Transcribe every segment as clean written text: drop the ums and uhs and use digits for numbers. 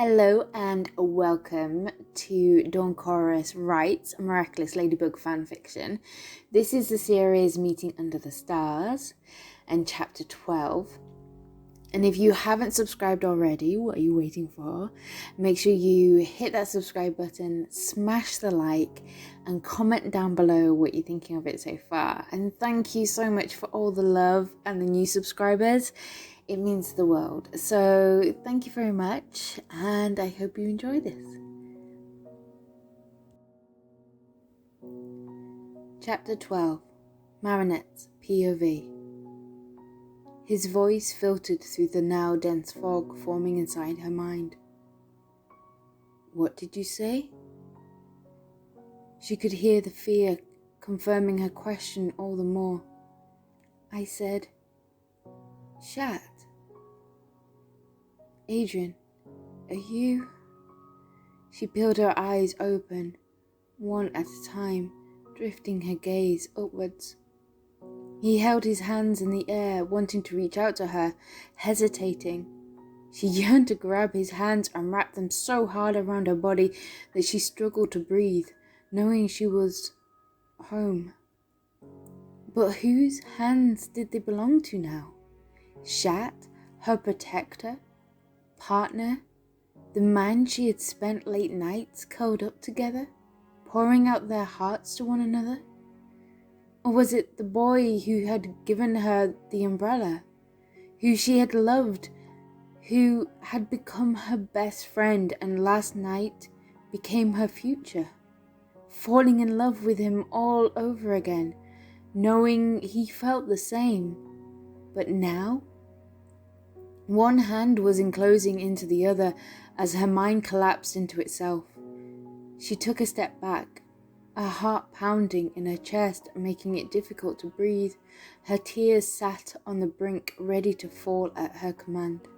Hello and welcome to Dawn Chorus Writes Miraculous Ladybug fanfiction. This is the series Meeting Under the Stars and chapter 12. And if you haven't subscribed already, what are you waiting for? Make sure you hit that subscribe button, smash the like, and comment down below what you're thinking of it so far. And thank you so much for all the love and the new subscribers. It means the world. So thank you very much, and I hope you enjoy this. Chapter 12. Marinette's POV. His voice filtered through the now dense fog forming inside her mind. What did you say? She could hear the fear confirming her question all the more. I said, Chat. Adrien, are you? She peeled her eyes open, one at a time, drifting her gaze upwards. He held his hands in the air, wanting to reach out to her, hesitating. She yearned to grab his hands and wrap them so hard around her body that she struggled to breathe, knowing she was home. But whose hands did they belong to now? Chat, her protector? Partner, the man she had spent late nights curled up together, pouring out their hearts to one another? Or was it the boy who had given her the umbrella, who she had loved, who had become her best friend and last night became her future, falling in love with him all over again, knowing he felt the same, but now? One hand was enclosing into the other as her mind collapsed into itself. She took a step back, her heart pounding in her chest, making it difficult to breathe. Her tears sat on the brink, ready to fall at her command.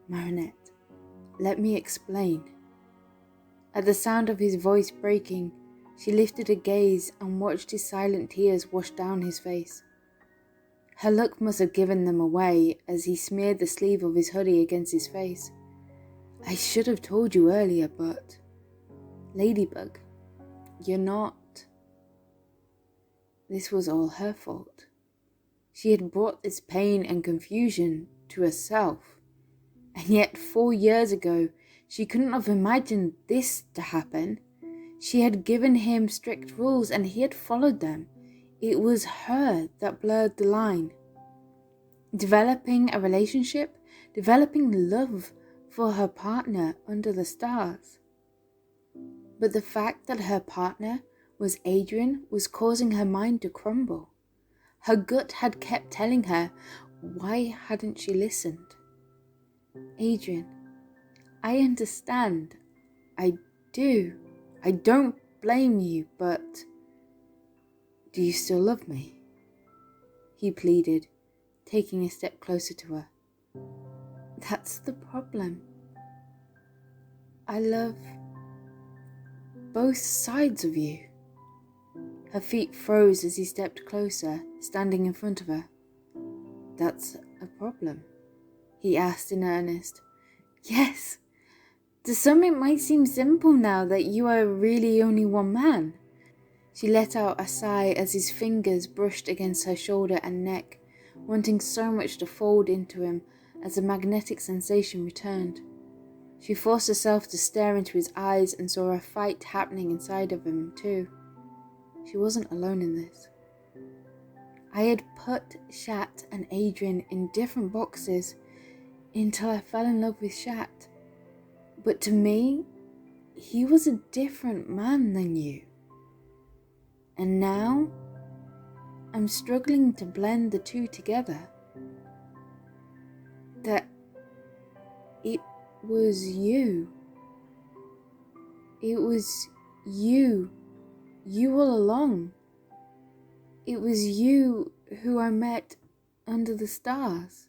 Marinette, let me explain. At the sound of his voice breaking, she lifted her gaze and watched his silent tears wash down his face. Her look must have given them away as he smeared the sleeve of his hoodie against his face. I should have told you earlier, but... Ladybug, you're not... This was all her fault. She had brought this pain and confusion to herself. And yet 4 years ago, she couldn't have imagined this to happen. She had given him strict rules and he had followed them. It was her that blurred the line. Developing a relationship, developing love for her partner under the stars. But the fact that her partner was Adrien was causing her mind to crumble. Her gut had kept telling her, why hadn't she listened? Adrien, I understand. I do. I don't blame you, but... Do you still love me? He pleaded, taking a step closer to her. That's the problem. I love both sides of you. Her feet froze as he stepped closer, standing in front of her. That's a problem? He asked in earnest. Yes. To some it might seem simple now that you are really only one man. She let out a sigh as his fingers brushed against her shoulder and neck, wanting so much to fold into him as a magnetic sensation returned. She forced herself to stare into his eyes and saw a fight happening inside of him too. She wasn't alone in this. I had put Chat and Adrien in different boxes until I fell in love with Chat. But to me, he was a different man than you. And now, I'm struggling to blend the two together. That it was you. It was you. You all along. It was you who I met under the stars.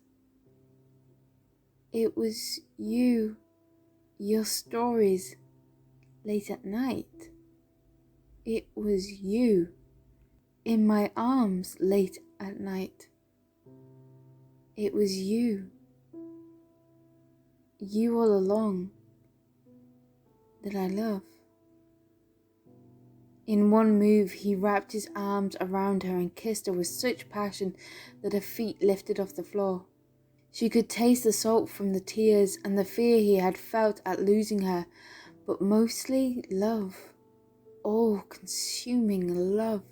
It was you, your stories, late at night. It was you, in my arms late at night. It was you. you all along that I love." In one move, he wrapped his arms around her and kissed her with such passion that her feet lifted off the floor. She could taste the salt from the tears and the fear he had felt at losing her, but mostly love, all-consuming love.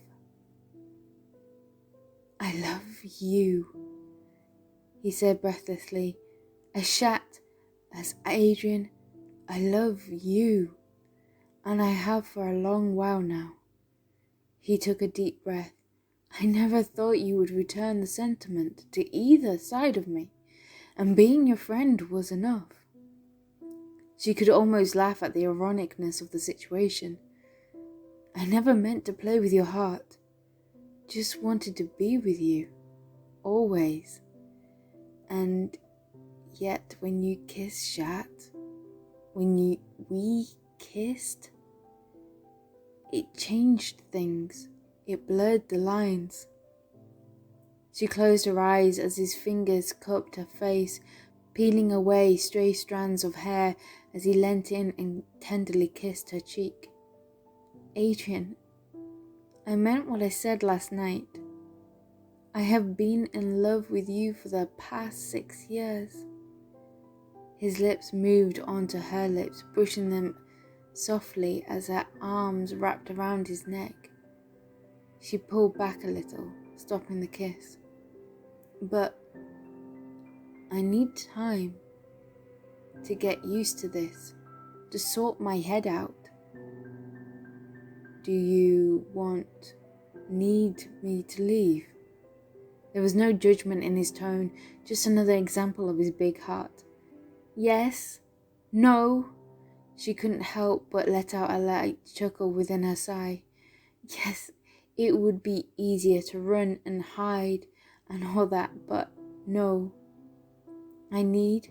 "I love you," he said breathlessly. "As Chat, as Adrien, I love you, and I have for a long while now." He took a deep breath. "I never thought you would return the sentiment to either side of me, and being your friend was enough." She could almost laugh at the ironicness of the situation. "I never meant to play with your heart. Just wanted to be with you, always. And yet when you kissed Chat, we kissed, it changed things. It blurred the lines." She closed her eyes as his fingers cupped her face, peeling away stray strands of hair as he leant in and tenderly kissed her cheek. "Adrien, I meant what I said last night. I have been in love with you for the past 6 years. His lips moved onto her lips, brushing them softly as her arms wrapped around his neck. She pulled back a little, stopping the kiss. "But I need time to get used to this, to sort my head out. Do you need me to leave?" There was no judgment in his tone, just another example of his big heart. "Yes, no." She couldn't help but let out a light chuckle within her sigh. "Yes, it would be easier to run and hide and all that, but no. I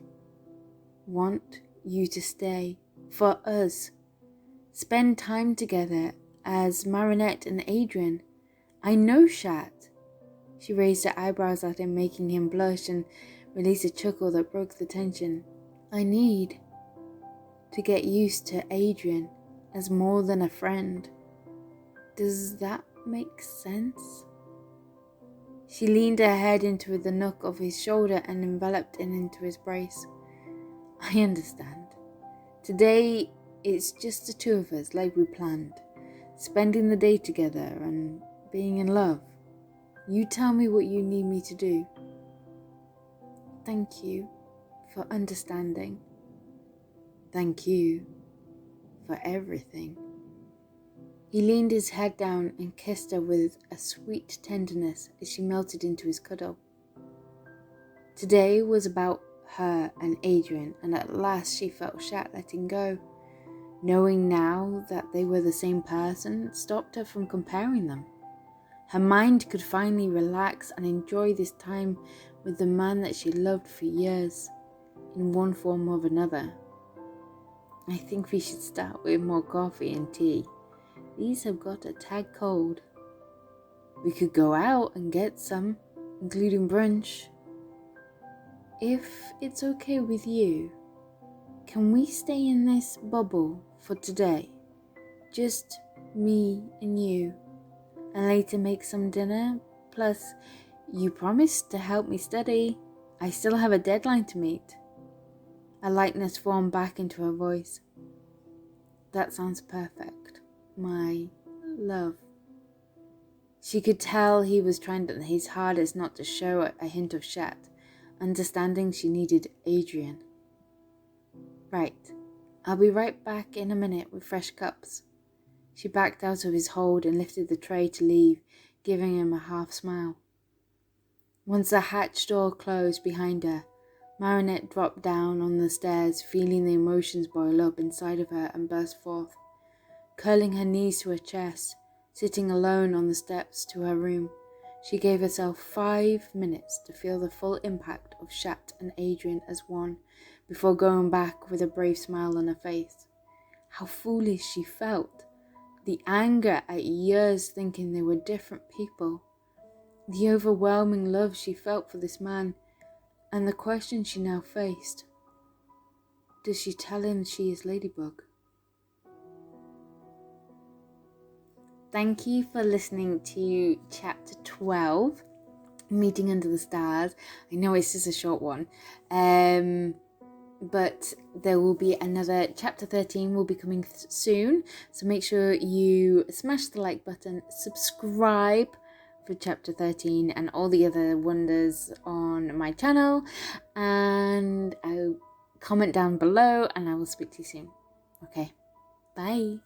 want you to stay, for us. Spend time together as Marinette and Adrien. I know Chat." She raised her eyebrows at him, making him blush and release a chuckle that broke the tension. "I need to get used to Adrien as more than a friend. Does that make sense?" She leaned her head into the nook of his shoulder and enveloped him into his brace. "I understand. Today it's just the two of us like we planned, spending the day together and being in love. You tell me what you need me to do." "Thank you for understanding." "Thank you for everything." He leaned his head down and kissed her with a sweet tenderness as she melted into his cuddle. Today was about her and Adrien, and at last she felt Chat letting go. Knowing now that they were the same person stopped her from comparing them. Her mind could finally relax and enjoy this time with the man that she loved for years, in one form or another. "I think we should start with more coffee and tea. These have got a tad cold. We could go out and get some, including brunch. If it's okay with you, can we stay in this bubble for today? Just me and you, and later make some dinner? Plus, you promised to help me study. I still have a deadline to meet." A lightness formed back into her voice. "That sounds perfect, my love." She could tell he was trying his hardest not to show a hint of Chat, understanding she needed Adrien. "Right, I'll be right back in a minute with fresh cups." She backed out of his hold and lifted the tray to leave, giving him a half smile. Once the hatch door closed behind her, Marinette dropped down on the stairs, feeling the emotions boil up inside of her and burst forth. Curling her knees to her chest, sitting alone on the steps to her room, she gave herself 5 minutes to feel the full impact of Chat and Adrien as one, before going back with a brave smile on her face. How foolish she felt! The anger at years thinking they were different people, the overwhelming love she felt for this man, and the question she now faced. does she tell him she is Ladybug? Thank you for listening to chapter 12, Meeting Under the Stars. I know it's just a short one, but there will be another chapter 13 will be coming soon, so make sure you smash the like button, subscribe for chapter 13 and all the other wonders on my channel, and comment down below, and I will speak to you soon. Okay, bye.